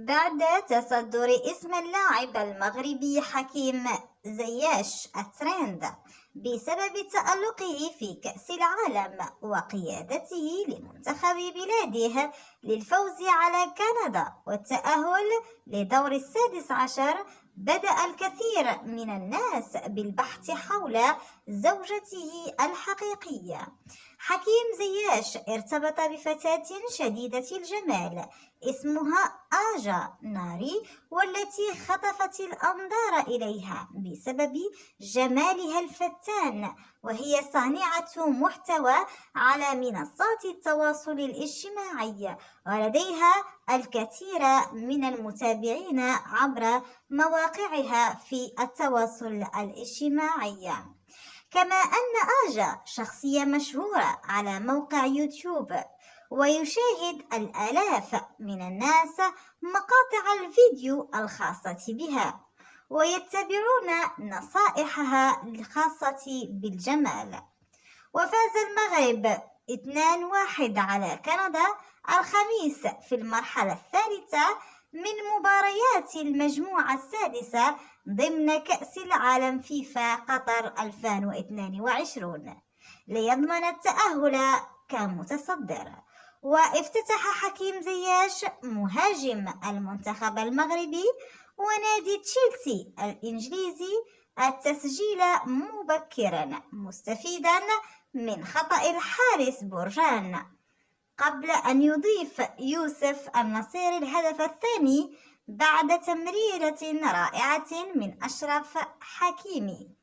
بعد تصدر اسم اللاعب المغربي حكيم زياش الترند بسبب تألقه في كأس العالم وقيادته لمنتخب بلاده للفوز على كندا والتأهل لدور 16، بدأ الكثير من الناس بالبحث حول زوجته الحقيقية. حكيم زياش ارتبط بفتاة شديدة الجمال اسمها آجا ناري، والتي خطفت الأنظار إليها بسبب جمالها الفتان، وهي صانعة محتوى على منصات التواصل الاجتماعي، ولديها الكثير من المتابعين عبر مواقعها في التواصل الاجتماعي. كما أن آجا شخصية مشهورة على موقع يوتيوب، ويشاهد الآلاف من الناس مقاطع الفيديو الخاصة بها ويتبعون نصائحها الخاصة بالجمال. وفاز المغرب 2-1 على كندا الخميس في المرحلة الثالثة من مباريات المجموعة السادسة ضمن كأس العالم فيفا قطر 2022 ليضمن التأهل كمتصدر. وافتتح حكيم زياش مهاجم المنتخب المغربي ونادي تشيلسي الإنجليزي التسجيل مبكرا، مستفيدا من خطأ الحارس برجان قبل أن يضيف يوسف النصيري الهدف الثاني بعد تمريرة رائعة من أشرف حكيمي.